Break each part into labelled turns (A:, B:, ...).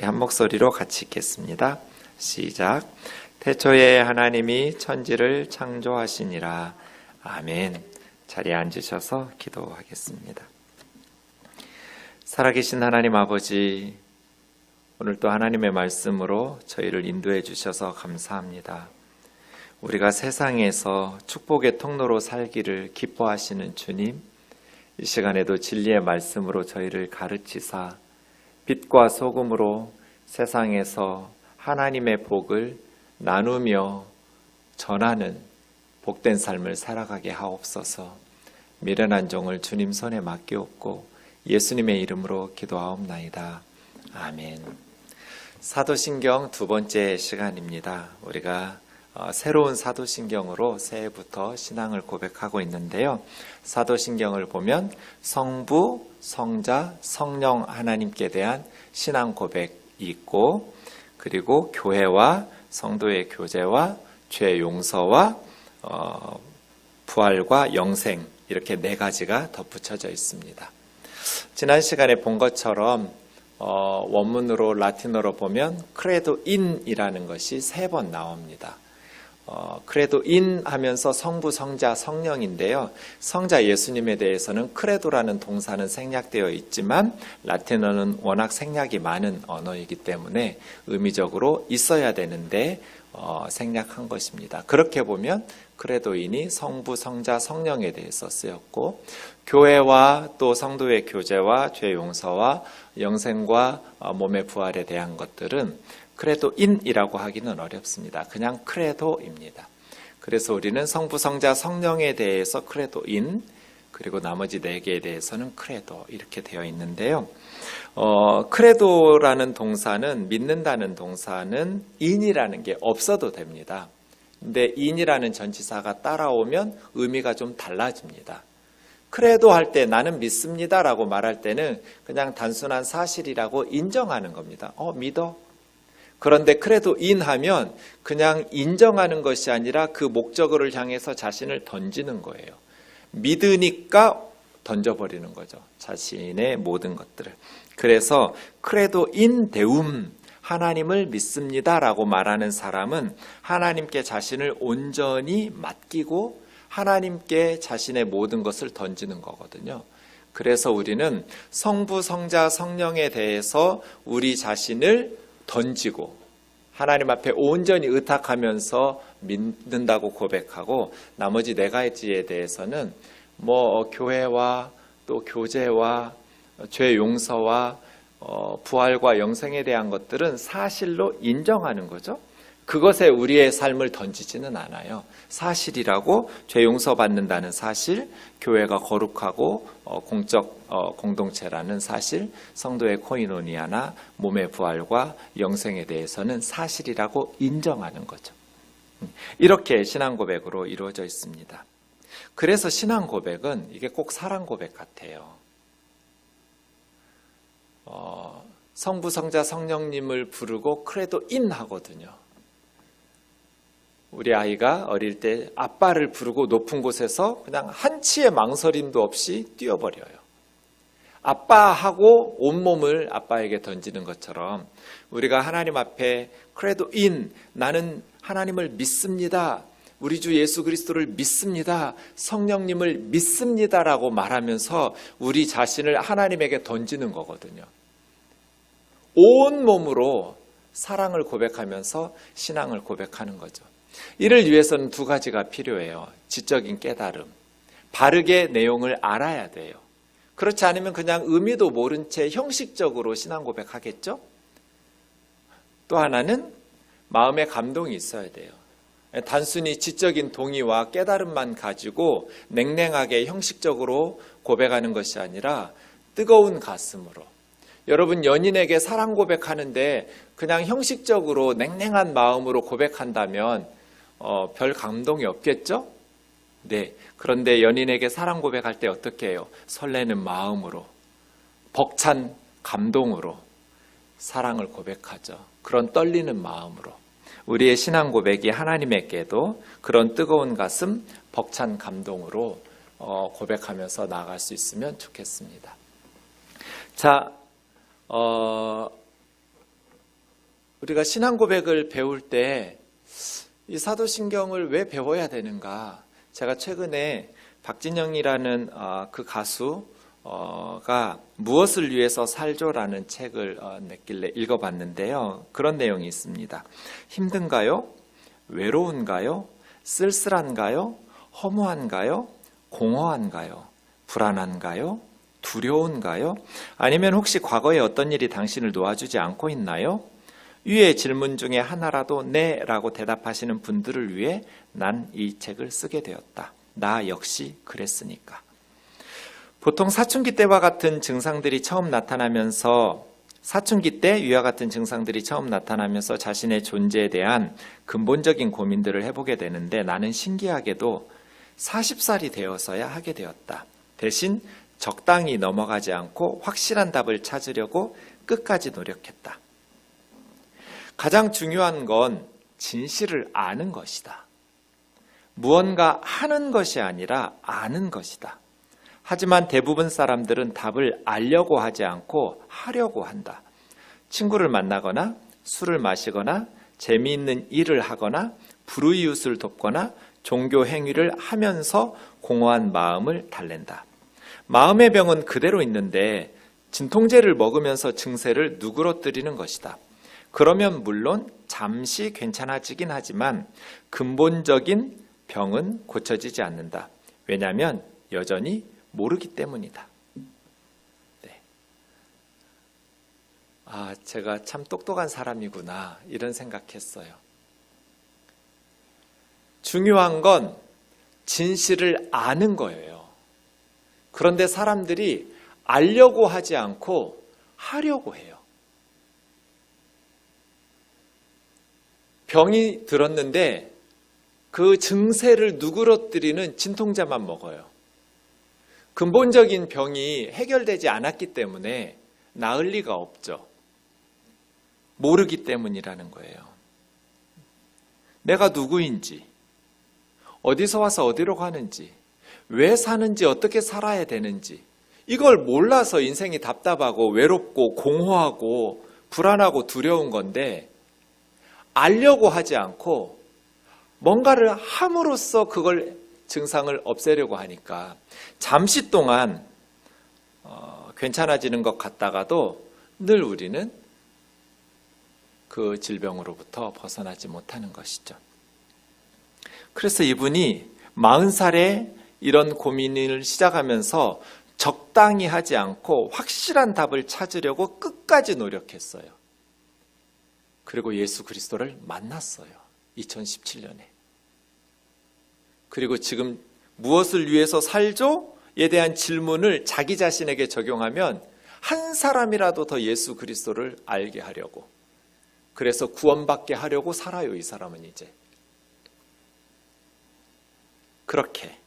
A: 우리 한 목소리로 같이 읽겠습니다. 시작. 태초에 하나님이 천지를 창조하시니라. 아멘. 자리에 앉으셔서 기도하겠습니다. 살아계신 하나님 아버지, 오늘 또 하나님의 말씀으로 저희를 인도해 주셔서 감사합니다. 우리가 세상에서 축복의 통로로 살기를 기뻐하시는 주님, 이 시간에도 진리의 말씀으로 저희를 가르치사 빛과 소금으로 세상에서 하나님의 복을 나누며 전하는 복된 삶을 살아가게 하옵소서. 미련한 종을 주님 손에 맡기옵고 예수님의 이름으로 기도하옵나이다. 아멘. 사도신경 두 번째 시간입니다. 우리가 새로운 사도신경으로 새해부터 신앙을 고백하고 있는데요. 사도신경을 보면 성부, 성자, 성령 하나님께 대한 신앙 고백이 있고, 그리고 교회와 성도의 교제와 죄 용서와 부활과 영생, 이렇게 네 가지가 덧붙여져 있습니다. 지난 시간에 본 것처럼 원문으로 라틴어로 보면 크레도인이라는 것이 3번 나옵니다. 크레도인 하면서 성부, 성자, 성령인데요. 성자 예수님에 대해서는 크레도라는 동사는 생략되어 있지만 라틴어는 워낙 생략이 많은 언어이기 때문에 의미적으로 있어야 되는데 생략한 것입니다. 그렇게 보면 크레도인이 성부, 성자, 성령에 대해서 쓰였고, 교회와 또 성도의 교제와 죄 용서와 영생과 몸의 부활에 대한 것들은 크레도인이라고 하기는 어렵습니다. 그냥 크레도입니다. 그래서 우리는 성부, 성자, 성령에 대해서 크레도인, 그리고 나머지 4개에 대해서는 크레도, 이렇게 되어 있는데요. 크레도라는 동사는, 믿는다는 동사는 인이라는 게 없어도 됩니다. 근데 인이라는 전치사가 따라오면 의미가 좀 달라집니다. 크레도 할 때 나는 믿습니다 라고 말할 때는 그냥 단순한 사실이라고 인정하는 겁니다. 믿어? 그런데 크레도인 하면 그냥 인정하는 것이 아니라 그 목적어를 향해서 자신을 던지는 거예요. 믿으니까 던져버리는 거죠. 자신의 모든 것들을. 그래서 크레도인 데움, 하나님을 믿습니다 라고 말하는 사람은 하나님께 자신을 온전히 맡기고 하나님께 자신의 모든 것을 던지는 거거든요. 그래서 우리는 성부, 성자, 성령에 대해서 우리 자신을 던지고 하나님 앞에 온전히 의탁하면서 믿는다고 고백하고, 나머지 4가지에 대해서는 교회와 또 교제와 죄 용서와 부활과 영생에 대한 것들은 사실로 인정하는 거죠. 그것에 우리의 삶을 던지지는 않아요. 사실이라고, 죄 용서받는다는 사실, 교회가 거룩하고 공적 공동체라는 사실, 성도의 코이노니아나 몸의 부활과 영생에 대해서는 사실이라고 인정하는 거죠. 이렇게 신앙 고백으로 이루어져 있습니다. 그래서 신앙 고백은 이게 꼭 사랑 고백 같아요. 성부, 성자, 성령님을 부르고 크레도인 하거든요. 우리 아이가 어릴 때 아빠를 부르고 높은 곳에서 그냥 한치의 망설임도 없이 뛰어버려요. 아빠하고 온몸을 아빠에게 던지는 것처럼 우리가 하나님 앞에 크레도인, 나는 하나님을 믿습니다, 우리 주 예수 그리스도를 믿습니다, 성령님을 믿습니다라고 말하면서 우리 자신을 하나님에게 던지는 거거든요. 온 몸으로 사랑을 고백하면서 신앙을 고백하는 거죠. 이를 위해서는 2가지가 필요해요. 지적인 깨달음, 바르게 내용을 알아야 돼요. 그렇지 않으면 그냥 의미도 모른 채 형식적으로 신앙 고백하겠죠? 또 하나는 마음의 감동이 있어야 돼요. 단순히 지적인 동의와 깨달음만 가지고 냉랭하게 형식적으로 고백하는 것이 아니라 뜨거운 가슴으로. 여러분, 연인에게 사랑 고백하는데 그냥 형식적으로 냉랭한 마음으로 고백한다면 별 감동이 없겠죠? 네. 그런데 연인에게 사랑 고백할 때 어떻게 해요? 설레는 마음으로, 벅찬 감동으로 사랑을 고백하죠. 그런 떨리는 마음으로. 우리의 신앙 고백이 하나님에게도 그런 뜨거운 가슴, 벅찬 감동으로 고백하면서 나아갈 수 있으면 좋겠습니다. 자, 우리가 신앙 고백을 배울 때 이 사도신경을 왜 배워야 되는가? 제가 최근에 박진영이라는 그 가수가 무엇을 위해서 살죠라는 책을 냈길래 읽어봤는데요. 그런 내용이 있습니다. 힘든가요? 외로운가요? 쓸쓸한가요? 허무한가요? 공허한가요? 불안한가요? 두려운가요? 아니면 혹시 과거에 어떤 일이 당신을 놓아주지 않고 있나요? 위의 질문 중에 하나라도 네 라고 대답하시는 분들을 위해 난 이 책을 쓰게 되었다. 나 역시 그랬으니까. 보통 사춘기 때와 같은 증상들이 처음 나타나면서 사춘기 때 위와 같은 증상들이 처음 나타나면서 자신의 존재에 대한 근본적인 고민들을 해보게 되는데 나는 신기하게도 40살이 되어서야 하게 되었다. 대신 적당히 넘어가지 않고 확실한 답을 찾으려고 끝까지 노력했다. 가장 중요한 건 진실을 아는 것이다. 무언가 하는 것이 아니라 아는 것이다. 하지만 대부분 사람들은 답을 알려고 하지 않고 하려고 한다. 친구를 만나거나 술을 마시거나 재미있는 일을 하거나 불우이웃을 돕거나 종교 행위를 하면서 공허한 마음을 달랜다. 마음의 병은 그대로 있는데 진통제를 먹으면서 증세를 누그러뜨리는 것이다. 그러면 물론 잠시 괜찮아지긴 하지만 근본적인 병은 고쳐지지 않는다. 왜냐하면 여전히 모르기 때문이다. 네. 제가 참 똑똑한 사람이구나 이런 생각했어요. 중요한 건 진실을 아는 거예요. 그런데 사람들이 알려고 하지 않고 하려고 해요. 병이 들었는데 그 증세를 누그러뜨리는 진통제만 먹어요. 근본적인 병이 해결되지 않았기 때문에 나을 리가 없죠. 모르기 때문이라는 거예요. 내가 누구인지, 어디서 와서 어디로 가는지, 왜 사는지, 어떻게 살아야 되는지 이걸 몰라서 인생이 답답하고 외롭고 공허하고 불안하고 두려운 건데 알려고 하지 않고 뭔가를 함으로써 그걸 증상을 없애려고 하니까 잠시 동안 괜찮아지는 것 같다가도 늘 우리는 그 질병으로부터 벗어나지 못하는 것이죠. 그래서 이분이 40살에 이런 고민을 시작하면서 적당히 하지 않고 확실한 답을 찾으려고 끝까지 노력했어요. 그리고 예수 그리스도를 만났어요. 2017년에. 그리고 지금 무엇을 위해서 살죠? 에 대한 질문을 자기 자신에게 적용하면 한 사람이라도 더 예수 그리스도를 알게 하려고, 그래서 구원받게 하려고 살아요. 이 사람은 이제. 그렇게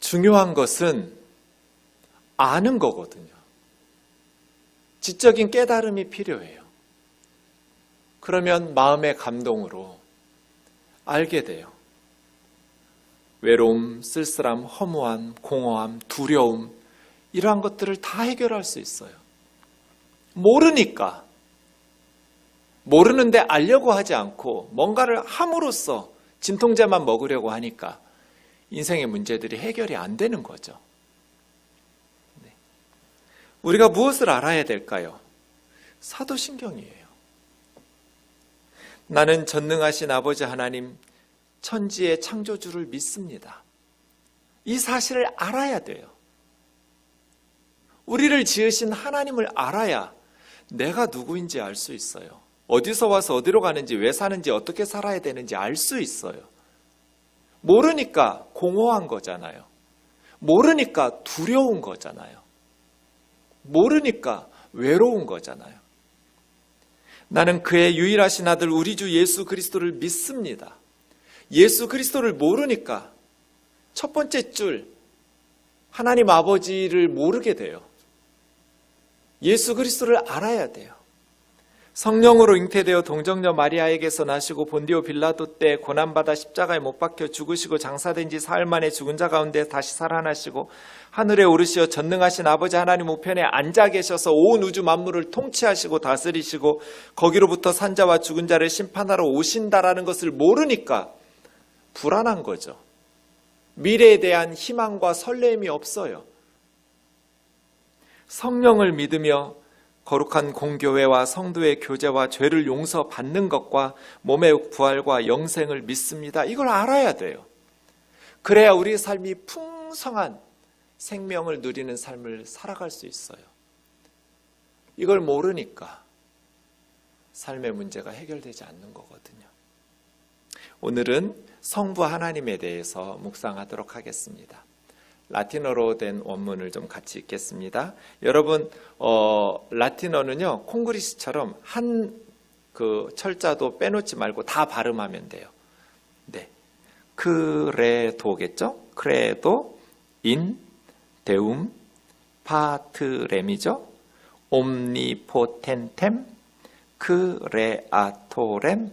A: 중요한 것은 아는 거거든요. 지적인 깨달음이 필요해요. 그러면 마음의 감동으로 알게 돼요. 외로움, 쓸쓸함, 허무함, 공허함, 두려움 이러한 것들을 다 해결할 수 있어요. 모르니까. 모르는데 알려고 하지 않고 뭔가를 함으로써 진통제만 먹으려고 하니까 인생의 문제들이 해결이 안 되는 거죠. 우리가 무엇을 알아야 될까요? 사도신경이에요. 나는 전능하신 아버지 하나님, 천지의 창조주를 믿습니다. 이 사실을 알아야 돼요. 우리를 지으신 하나님을 알아야 내가 누구인지 알 수 있어요. 어디서 와서 어디로 가는지, 왜 사는지, 어떻게 살아야 되는지 알 수 있어요. 모르니까 공허한 거잖아요. 모르니까 두려운 거잖아요. 모르니까 외로운 거잖아요. 나는 그의 유일하신 아들 우리 주 예수 그리스도를 믿습니다. 예수 그리스도를 모르니까 첫 번째 줄 하나님 아버지를 모르게 돼요. 예수 그리스도를 알아야 돼요. 성령으로 잉태되어 동정녀 마리아에게서 나시고 본디오 빌라도 때 고난받아 십자가에 못 박혀 죽으시고 장사된 지 사흘 만에 죽은 자 가운데 다시 살아나시고 하늘에 오르시어 전능하신 아버지 하나님 우편에 앉아 계셔서 온 우주 만물을 통치하시고 다스리시고 거기로부터 산자와 죽은 자를 심판하러 오신다라는 것을 모르니까 불안한 거죠. 미래에 대한 희망과 설렘이 없어요. 성령을 믿으며 거룩한 공교회와 성도의 교제와 죄를 용서받는 것과 몸의 부활과 영생을 믿습니다. 이걸 알아야 돼요. 그래야 우리의 삶이 풍성한 생명을 누리는 삶을 살아갈 수 있어요. 이걸 모르니까 삶의 문제가 해결되지 않는 거거든요. 오늘은 성부 하나님에 대해서 묵상하도록 하겠습니다. 라틴어로 된 원문을 좀 같이 읽겠습니다. 여러분, 라틴어는요, 콩그리스처럼 한 그 철자도 빼놓지 말고 다 발음하면 돼요. 네. 크레도겠죠? 크레도, 인, 데움, 파트렘이죠? 옴니포텐템, 크레아토렘,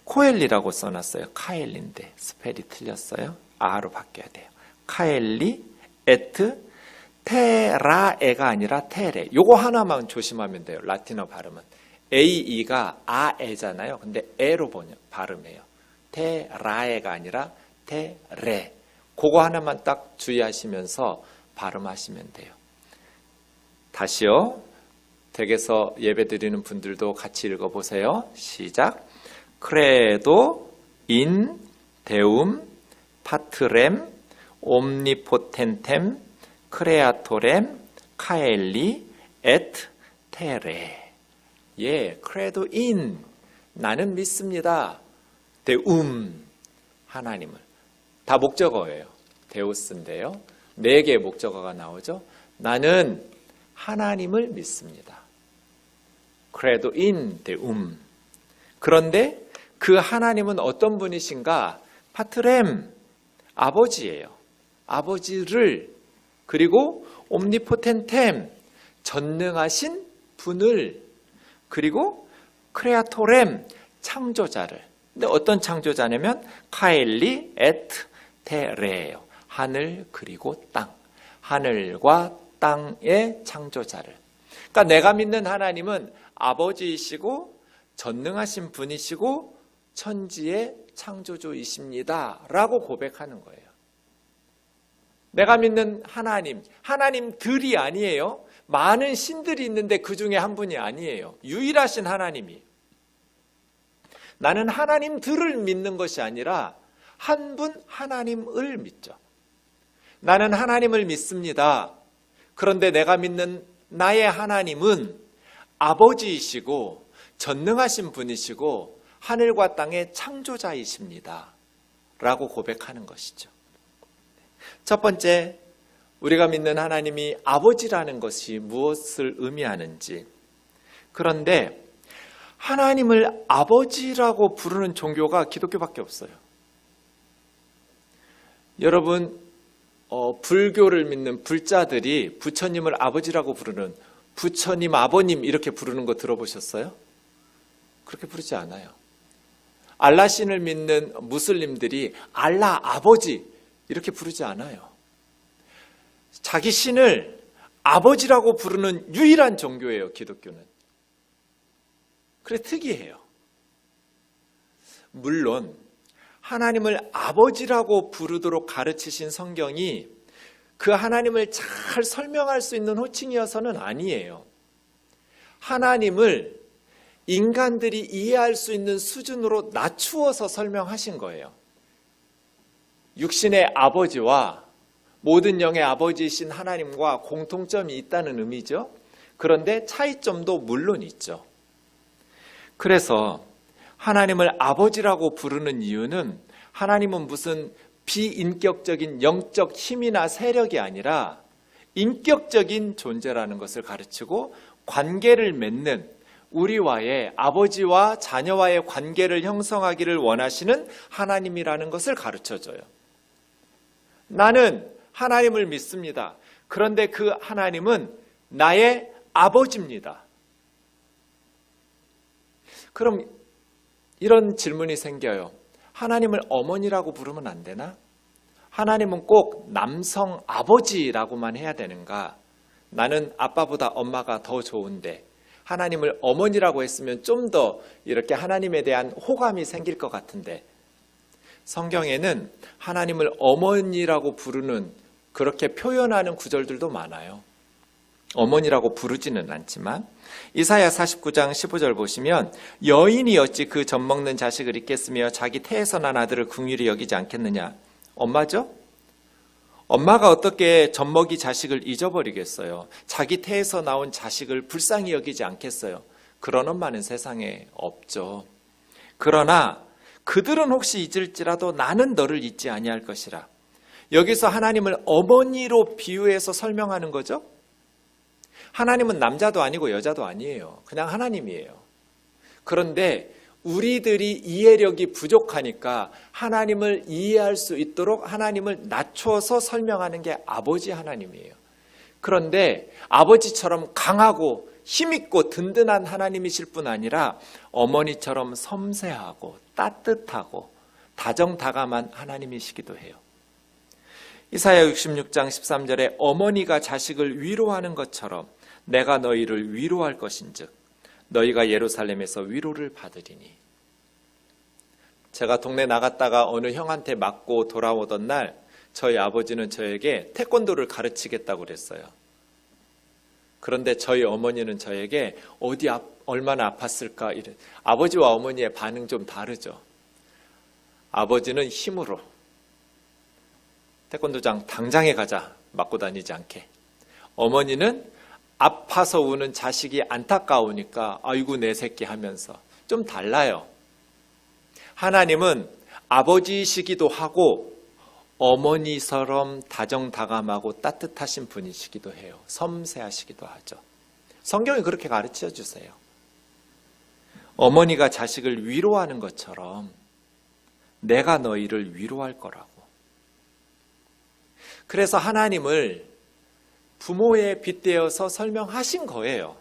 A: 코엘리라고 써놨어요. 카엘리인데 스펠이 틀렸어요. 아로 바뀌어야 돼요. 카엘리, 에트, 테라에가 아니라 테레. 요거 하나만 조심하면 돼요. 라틴어 발음은. AE가 아에잖아요. 근데 에로 발음해요. 테라에가 아니라 테레. 그거 하나만 딱 주의하시면서 발음하시면 돼요. 다시요. 댁에서 예배 드리는 분들도 같이 읽어보세요. 시작. 크레도, 인, 데움, 파트렘, 옴니포텐템, 크레아토렘, 카엘리, 에트, 테레. 예, 크레도 인, 나는 믿습니다. 데움, 하나님을. 다 목적어예요. 데우스인데요. 4개의 목적어가 나오죠. 나는 하나님을 믿습니다. 크레도 인, 데움. 그런데 그 하나님은 어떤 분이신가? 파트렘, 아버지예요. 아버지를, 그리고 옴니포텐템, 전능하신 분을, 그리고 크레아토렘, 창조자를. 근데 어떤 창조자냐면 카엘리 에트 테레예요. 하늘 그리고 땅. 하늘과 땅의 창조자를. 그러니까 내가 믿는 하나님은 아버지이시고 전능하신 분이시고 천지의 창조주이십니다. 라고 고백하는 거예요. 내가 믿는 하나님, 하나님들이 아니에요. 많은 신들이 있는데 그 중에 한 분이 아니에요. 유일하신 하나님이. 나는 하나님들을 믿는 것이 아니라 한 분 하나님을 믿죠. 나는 하나님을 믿습니다. 그런데 내가 믿는 나의 하나님은 아버지이시고 전능하신 분이시고 하늘과 땅의 창조자이십니다. 라고 고백하는 것이죠. 첫 번째, 우리가 믿는 하나님이 아버지라는 것이 무엇을 의미하는지. 그런데 하나님을 아버지라고 부르는 종교가 기독교밖에 없어요. 여러분, 불교를 믿는 불자들이 부처님을 아버지라고 부르는, 부처님, 아버님 이렇게 부르는 거 들어보셨어요? 그렇게 부르지 않아요. 알라신을 믿는 무슬림들이 알라 아버지 이렇게 부르지 않아요. 자기 신을 아버지라고 부르는 유일한 종교예요, 기독교는. 그래 특이해요. 물론 하나님을 아버지라고 부르도록 가르치신 성경이 그 하나님을 잘 설명할 수 있는 호칭이어서는 아니에요. 하나님을 인간들이 이해할 수 있는 수준으로 낮추어서 설명하신 거예요. 육신의 아버지와 모든 영의 아버지이신 하나님과 공통점이 있다는 의미죠. 그런데 차이점도 물론 있죠. 그래서 하나님을 아버지라고 부르는 이유는 하나님은 무슨 비인격적인 영적 힘이나 세력이 아니라 인격적인 존재라는 것을 가르치고 관계를 맺는 우리와의 아버지와 자녀와의 관계를 형성하기를 원하시는 하나님이라는 것을 가르쳐줘요. 나는 하나님을 믿습니다. 그런데 그 하나님은 나의 아버지입니다. 그럼 이런 질문이 생겨요. 하나님을 어머니라고 부르면 안 되나? 하나님은 꼭 남성 아버지라고만 해야 되는가? 나는 아빠보다 엄마가 더 좋은데 하나님을 어머니라고 했으면 좀 더 이렇게 하나님에 대한 호감이 생길 것 같은데, 성경에는 하나님을 어머니라고 부르는, 그렇게 표현하는 구절들도 많아요. 어머니라고 부르지는 않지만 이사야 49장 15절 보시면 여인이 어찌 그 젖먹는 자식을 잊겠으며 자기 태에서 난 아들을 긍휼히 여기지 않겠느냐. 엄마죠? 엄마가 어떻게 젖먹이 자식을 잊어버리겠어요? 자기 태에서 나온 자식을 불쌍히 여기지 않겠어요? 그런 엄마는 세상에 없죠. 그러나 그들은 혹시 잊을지라도 나는 너를 잊지 아니할 것이라. 여기서 하나님을 어머니로 비유해서 설명하는 거죠. 하나님은 남자도 아니고 여자도 아니에요. 그냥 하나님이에요. 그런데 우리들이 이해력이 부족하니까 하나님을 이해할 수 있도록 하나님을 낮춰서 설명하는 게 아버지 하나님이에요. 그런데 아버지처럼 강하고 힘있고 든든한 하나님이실 뿐 아니라 어머니처럼 섬세하고 따뜻하고 다정다감한 하나님이시기도 해요. 이사야 66장 13절에 어머니가 자식을 위로하는 것처럼 내가 너희를 위로할 것인즉 너희가 예루살렘에서 위로를 받으리니. 제가 동네 나갔다가 어느 형한테 맞고 돌아오던 날 저희 아버지는 저에게 태권도를 가르치겠다고 그랬어요. 그런데 저희 어머니는 저에게 얼마나 아팠을까 이래. 아버지와 어머니의 반응 좀 다르죠. 아버지는 힘으로 태권도장 당장에 가자, 맞고 다니지 않게. 어머니는 아파서 우는 자식이 안타까우니까 아이고 내 새끼 하면서. 좀 달라요. 하나님은 아버지이시기도 하고 어머니처럼 다정다감하고 따뜻하신 분이시기도 해요. 섬세하시기도 하죠. 성경이 그렇게 가르쳐 주세요. 어머니가 자식을 위로하는 것처럼 내가 너희를 위로할 거라고. 그래서 하나님을 부모에 빗대어서 설명하신 거예요.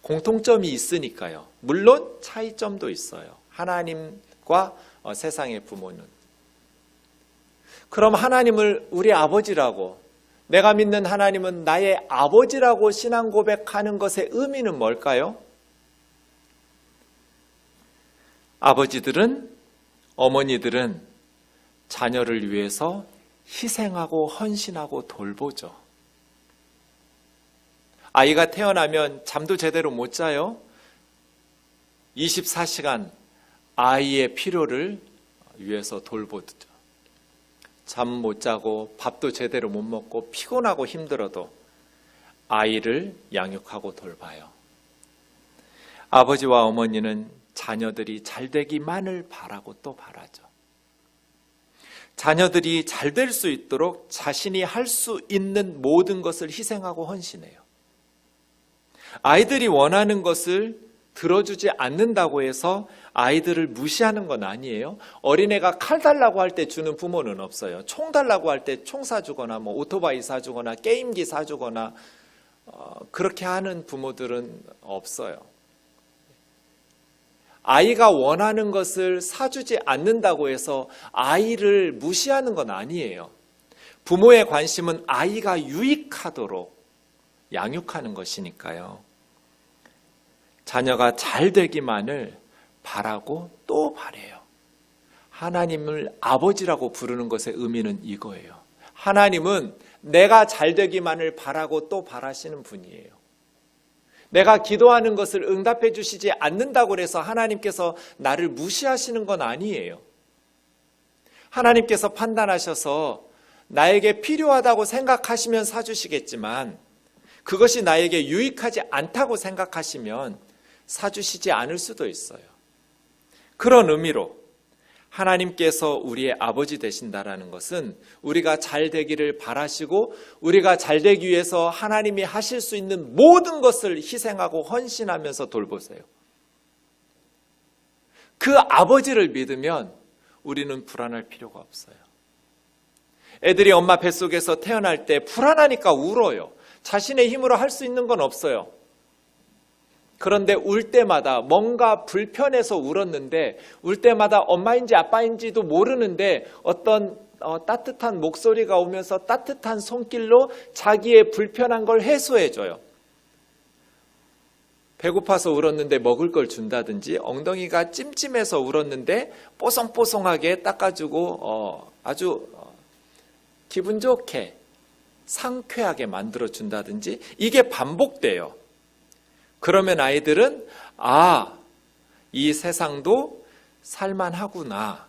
A: 공통점이 있으니까요. 물론 차이점도 있어요. 하나님과 세상의 부모는. 그럼 하나님을 우리 아버지라고, 내가 믿는 하나님은 나의 아버지라고 신앙 고백하는 것의 의미는 뭘까요? 아버지들은, 어머니들은 자녀를 위해서 희생하고 헌신하고 돌보죠. 아이가 태어나면 잠도 제대로 못 자요. 24시간 아이의 필요를 위해서 돌보죠. 잠 못 자고 밥도 제대로 못 먹고 피곤하고 힘들어도 아이를 양육하고 돌봐요. 아버지와 어머니는 자녀들이 잘 되기만을 바라고 또 바라죠. 자녀들이 잘 될 수 있도록 자신이 할 수 있는 모든 것을 희생하고 헌신해요. 아이들이 원하는 것을 들어주지 않는다고 해서 아이들을 무시하는 건 아니에요. 어린애가 칼 달라고 할 때 주는 부모는 없어요. 총 달라고 할 때 총 사주거나 오토바이 사주거나 게임기 사주거나 그렇게 하는 부모들은 없어요. 아이가 원하는 것을 사주지 않는다고 해서 아이를 무시하는 건 아니에요. 부모의 관심은 아이가 유익하도록 양육하는 것이니까요. 자녀가 잘 되기만을 바라고 또 바래요. 하나님을 아버지라고 부르는 것의 의미는 이거예요. 하나님은 내가 잘 되기만을 바라고 또 바라시는 분이에요. 내가 기도하는 것을 응답해 주시지 않는다고 해서 하나님께서 나를 무시하시는 건 아니에요. 하나님께서 판단하셔서 나에게 필요하다고 생각하시면 사주시겠지만 그것이 나에게 유익하지 않다고 생각하시면 사주시지 않을 수도 있어요. 그런 의미로 하나님께서 우리의 아버지 되신다라는 것은 우리가 잘 되기를 바라시고 우리가 잘 되기 위해서 하나님이 하실 수 있는 모든 것을 희생하고 헌신하면서 돌보세요. 그 아버지를 믿으면 우리는 불안할 필요가 없어요. 애들이 엄마 뱃속에서 태어날 때 불안하니까 울어요. 자신의 힘으로 할 수 있는 건 없어요. 그런데 울 때마다 뭔가 불편해서 울었는데 울 때마다 엄마인지 아빠인지도 모르는데 어떤 따뜻한 목소리가 오면서 따뜻한 손길로 자기의 불편한 걸 해소해줘요. 배고파서 울었는데 먹을 걸 준다든지, 엉덩이가 찜찜해서 울었는데 뽀송뽀송하게 닦아주고 아주 기분 좋게 상쾌하게 만들어준다든지, 이게 반복돼요. 그러면 아이들은 이 세상도 살만하구나.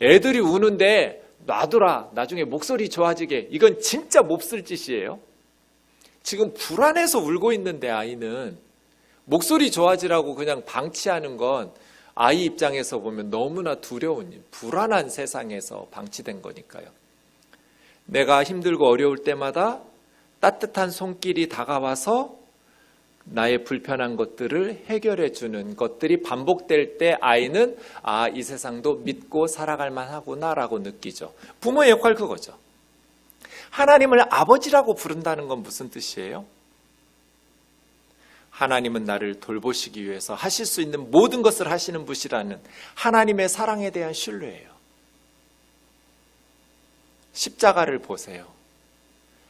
A: 애들이 우는데 놔두라, 나중에 목소리 좋아지게, 이건 진짜 몹쓸 짓이에요. 지금 불안해서 울고 있는데 아이는 목소리 좋아지라고 그냥 방치하는 건 아이 입장에서 보면 너무나 두려운 일, 불안한 세상에서 방치된 거니까요. 내가 힘들고 어려울 때마다 따뜻한 손길이 다가와서 나의 불편한 것들을 해결해 주는 것들이 반복될 때 아이는 이 세상도 믿고 살아갈 만하구나라고 느끼죠. 부모의 역할 그거죠. 하나님을 아버지라고 부른다는 건 무슨 뜻이에요? 하나님은 나를 돌보시기 위해서 하실 수 있는 모든 것을 하시는 분이라는 하나님의 사랑에 대한 신뢰예요. 십자가를 보세요.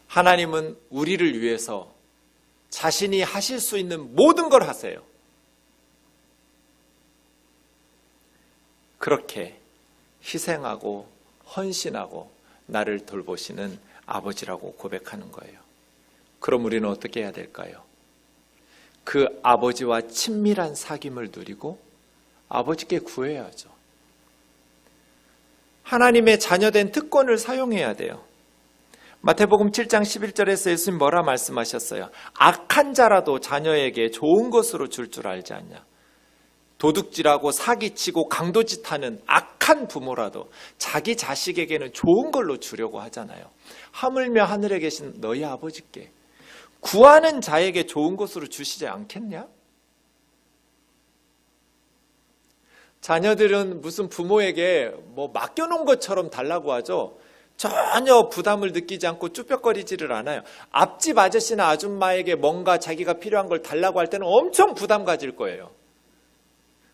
A: 하나님은 우리를 위해서 자신이 하실 수 있는 모든 걸 하세요. 그렇게 희생하고 헌신하고 나를 돌보시는 아버지라고 고백하는 거예요. 그럼 우리는 어떻게 해야 될까요? 그 아버지와 친밀한 사귐을 누리고 아버지께 구해야죠. 하나님의 자녀된 특권을 사용해야 돼요. 마태복음 7장 11절에서 예수님 뭐라 말씀하셨어요? 악한 자라도 자녀에게 좋은 것으로 줄 알지 않냐. 도둑질하고 사기치고 강도짓하는 악한 부모라도 자기 자식에게는 좋은 걸로 주려고 하잖아요. 하물며 하늘에 계신 너희 아버지께 구하는 자에게 좋은 것으로 주시지 않겠냐? 자녀들은 무슨 부모에게 맡겨놓은 것처럼 달라고 하죠. 전혀 부담을 느끼지 않고 쭈뼛거리지를 않아요. 앞집 아저씨나 아줌마에게 뭔가 자기가 필요한 걸 달라고 할 때는 엄청 부담 가질 거예요.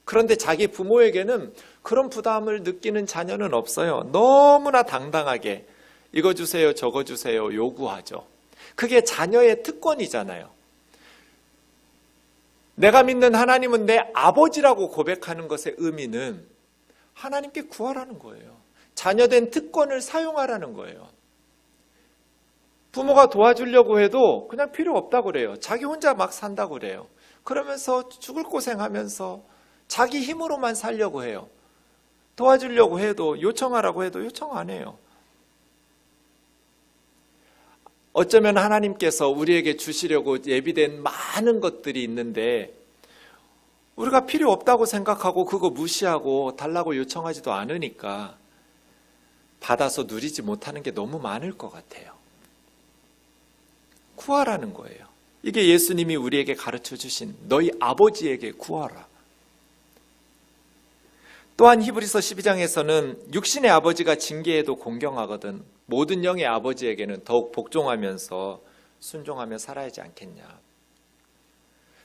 A: 그런데 자기 부모에게는 그런 부담을 느끼는 자녀는 없어요. 너무나 당당하게 이거 주세요, 저거 주세요 요구하죠. 그게 자녀의 특권이잖아요. 내가 믿는 하나님은 내 아버지라고 고백하는 것의 의미는 하나님께 구하라는 거예요. 자녀된 특권을 사용하라는 거예요. 부모가 도와주려고 해도 그냥 필요 없다고 그래요. 자기 혼자 막 산다고 그래요. 그러면서 죽을 고생하면서 자기 힘으로만 살려고 해요. 도와주려고 해도, 요청하라고 해도 요청 안 해요. 어쩌면 하나님께서 우리에게 주시려고 예비된 많은 것들이 있는데 우리가 필요 없다고 생각하고 그거 무시하고 달라고 요청하지도 않으니까 받아서 누리지 못하는 게 너무 많을 것 같아요. 구하라는 거예요. 이게 예수님이 우리에게 가르쳐 주신 너희 아버지에게 구하라. 또한 히브리서 12장에서는 육신의 아버지가 징계해도 공경하거든 모든 영의 아버지에게는 더욱 복종하면서 순종하며 살아야지 않겠냐.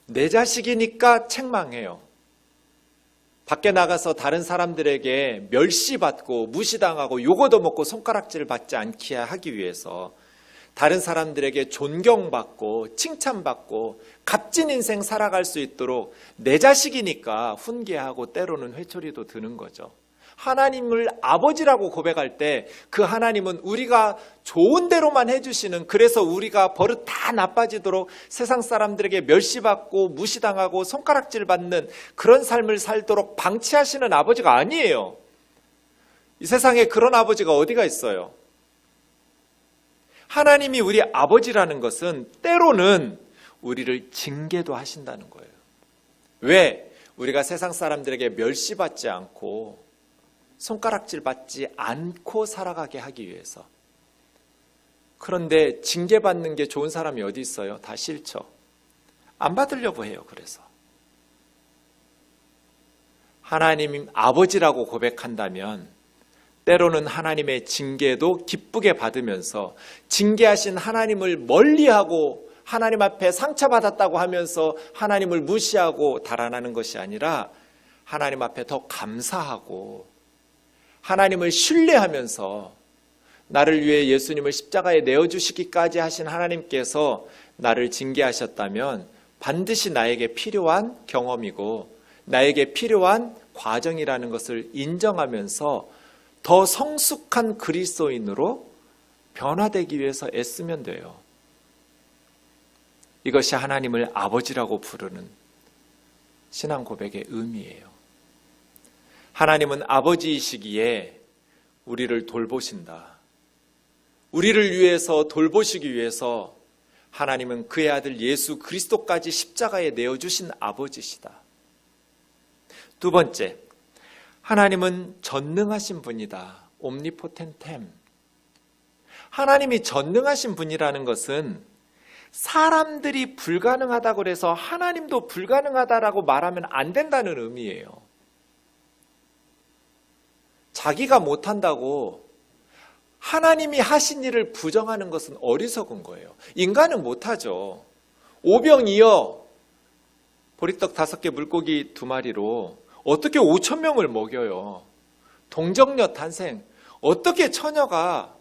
A: 내 자식이니까 책망해요. 밖에 나가서 다른 사람들에게 멸시받고 무시당하고 욕도 먹고 손가락질 받지 않게 하기 위해서 다른 사람들에게 존경받고 칭찬받고 값진 인생 살아갈 수 있도록 내 자식이니까 훈계하고 때로는 회초리도 드는 거죠. 하나님을 아버지라고 고백할 때 그 하나님은 우리가 좋은 대로만 해주시는, 그래서 우리가 버릇 다 나빠지도록 세상 사람들에게 멸시받고 무시당하고 손가락질 받는 그런 삶을 살도록 방치하시는 아버지가 아니에요. 이 세상에 그런 아버지가 어디가 있어요? 하나님이 우리 아버지라는 것은 때로는 우리를 징계도 하신다는 거예요. 왜? 우리가 세상 사람들에게 멸시받지 않고 손가락질 받지 않고 살아가게 하기 위해서. 그런데 징계받는 게 좋은 사람이 어디 있어요? 다 싫죠. 안 받으려고 해요. 그래서 하나님 아버지라고 고백한다면 때로는 하나님의 징계도 기쁘게 받으면서 징계하신 하나님을 멀리하고 하나님 앞에 상처받았다고 하면서 하나님을 무시하고 달아나는 것이 아니라 하나님 앞에 더 감사하고 하나님을 신뢰하면서 나를 위해 예수님을 십자가에 내어주시기까지 하신 하나님께서 나를 징계하셨다면 반드시 나에게 필요한 경험이고 나에게 필요한 과정이라는 것을 인정하면서 더 성숙한 그리스도인으로 변화되기 위해서 애쓰면 돼요. 이것이 하나님을 아버지라고 부르는 신앙 고백의 의미예요. 하나님은 아버지이시기에 우리를 돌보신다. 우리를 위해서 돌보시기 위해서 하나님은 그의 아들 예수 그리스도까지 십자가에 내어주신 아버지시다. 두 번째, 하나님은 전능하신 분이다. 옴니포텐템. 하나님이 전능하신 분이라는 것은 사람들이 불가능하다고 해서 하나님도 불가능하다라고 말하면 안 된다는 의미예요. 자기가 못한다고 하나님이 하신 일을 부정하는 것은 어리석은 거예요. 인간은 못하죠. 오병이어 보리떡 5개 물고기 2마리로 어떻게 5,000명을 먹여요. 동정녀 탄생. 어떻게 처녀가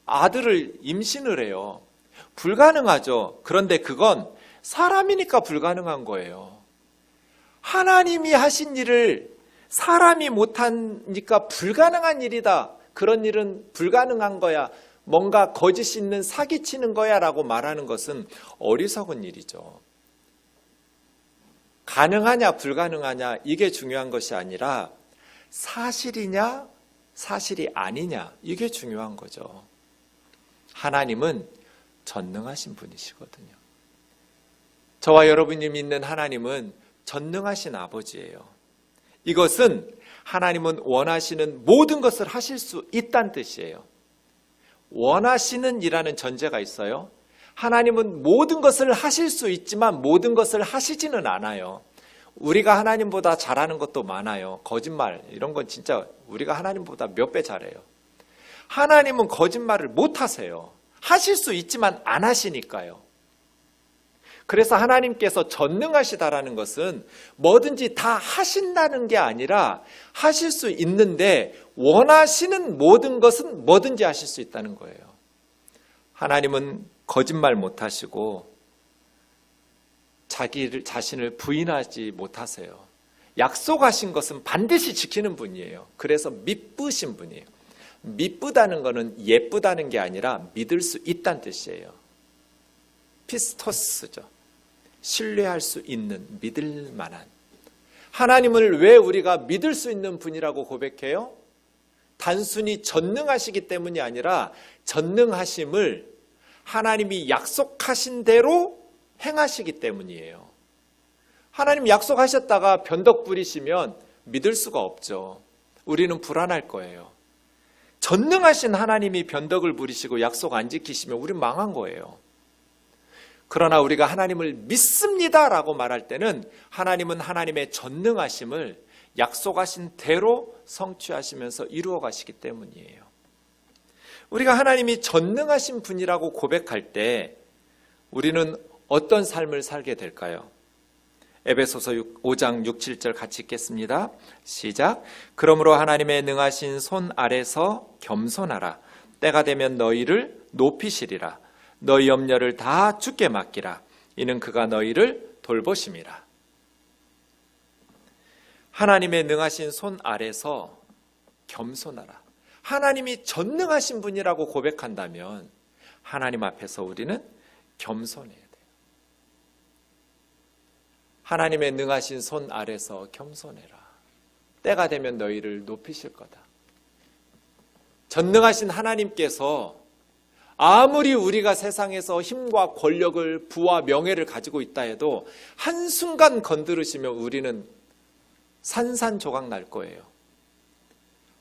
A: 아들을 임신을 해요. 불가능하죠. 그런데 그건 사람이니까 불가능한 거예요. 하나님이 하신 일을 사람이 못하니까 불가능한 일이다. 그런 일은 불가능한 거야. 뭔가 거짓 있는 사기치는 거야 라고 말하는 것은 어리석은 일이죠. 가능하냐 불가능하냐 이게 중요한 것이 아니라 사실이냐 사실이 아니냐 이게 중요한 거죠. 하나님은 전능하신 분이시거든요. 저와 여러분이 믿는 하나님은 전능하신 아버지예요. 이것은 하나님은 원하시는 모든 것을 하실 수 있다는 뜻이에요. 원하시는 이라는 전제가 있어요. 하나님은 모든 것을 하실 수 있지만 모든 것을 하시지는 않아요. 우리가 하나님보다 잘하는 것도 많아요. 거짓말 이런 건 진짜 우리가 하나님보다 몇 배 잘해요. 하나님은 거짓말을 못 하세요. 하실 수 있지만 안 하시니까요. 그래서 하나님께서 전능하시다라는 것은 뭐든지 다 하신다는 게 아니라 하실 수 있는데 원하시는 모든 것은 뭐든지 하실 수 있다는 거예요. 하나님은 거짓말 못 하시고 자신을 부인하지 못하세요. 약속하신 것은 반드시 지키는 분이에요. 그래서 믿으신 분이에요. 믿다는 것은 예쁘다는 게 아니라 믿을 수 있다는 뜻이에요. 피스토스죠. 신뢰할 수 있는, 믿을 만한. 하나님을 왜 우리가 믿을 수 있는 분이라고 고백해요? 단순히 전능하시기 때문이 아니라 전능하심을 하나님이 약속하신 대로 행하시기 때문이에요. 하나님 약속하셨다가 변덕 부리시면 믿을 수가 없죠. 우리는 불안할 거예요. 전능하신 하나님이 변덕을 부리시고 약속 안 지키시면 우리는 망한 거예요. 그러나 우리가 하나님을 믿습니다라고 말할 때는 하나님은 하나님의 전능하심을 약속하신 대로 성취하시면서 이루어 가시기 때문이에요. 우리가 하나님이 전능하신 분이라고 고백할 때 우리는 어떤 삶을 살게 될까요? 에베소서 5장 6, 7절 같이 읽겠습니다. 시작. 그러므로 하나님의 능하신 손 아래서 겸손하라. 때가 되면 너희를 높이시리라. 너희 염려를 다 주께 맡기라. 이는 그가 너희를 돌보심이라. 하나님의 능하신 손 아래서 겸손하라. 하나님이 전능하신 분이라고 고백한다면 하나님 앞에서 우리는 겸손해야 돼요. 하나님의 능하신 손 아래서 겸손해라. 때가 되면 너희를 높이실 거다. 전능하신 하나님께서 아무리 우리가 세상에서 힘과 권력을 부와 명예를 가지고 있다 해도 한순간 건드리시면 우리는 산산조각 날 거예요.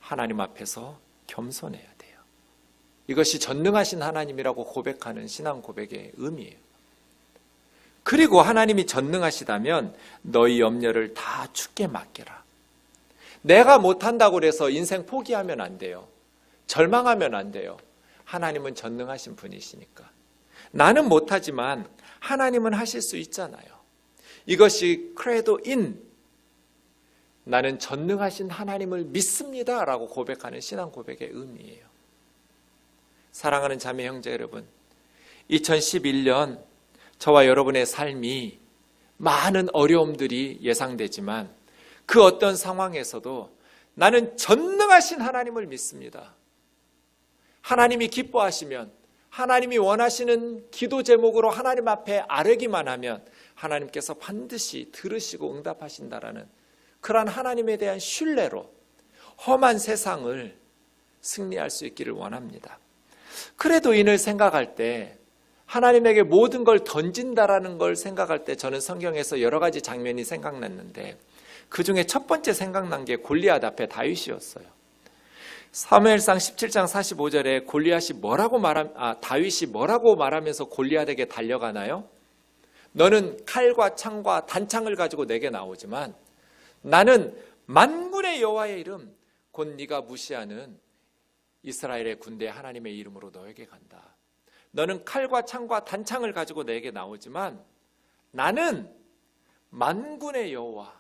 A: 하나님 앞에서 겸손해야 돼요. 이것이 전능하신 하나님이라고 고백하는 신앙 고백의 의미예요. 그리고 하나님이 전능하시다면 너희 염려를 다 주께 맡겨라. 내가 못한다고 해서 인생 포기하면 안 돼요. 절망하면 안 돼요. 하나님은 전능하신 분이시니까. 나는 못하지만 하나님은 하실 수 있잖아요. 이것이 크레도 인, 나는 전능하신 하나님을 믿습니다 라고 고백하는 신앙 고백의 의미예요. 사랑하는 자매 형제 여러분, 2011년 저와 여러분의 삶이 많은 어려움들이 예상되지만 그 어떤 상황에서도 나는 전능하신 하나님을 믿습니다. 하나님이 기뻐하시면, 하나님이 원하시는 기도 제목으로 하나님 앞에 아뢰기만 하면 하나님께서 반드시 들으시고 응답하신다라는 그러한 하나님에 대한 신뢰로 험한 세상을 승리할 수 있기를 원합니다. 그래도 인을 생각할 때, 하나님에게 모든 걸 던진다라는 걸 생각할 때 저는 성경에서 여러 가지 장면이 생각났는데 그 중에 첫 번째 생각난 게 골리앗 앞에 다윗이었어요. 사무엘상 17장 45절에 다윗이 뭐라고 말하면서 골리앗에게 달려가나요? 너는 칼과 창과 단창을 가지고 내게 나오지만 나는 만군의 여호와의 이름, 곧 네가 무시하는 이스라엘의 군대 하나님의 이름으로 너에게 간다. 너는 칼과 창과 단창을 가지고 내게 나오지만 나는 만군의 여호와,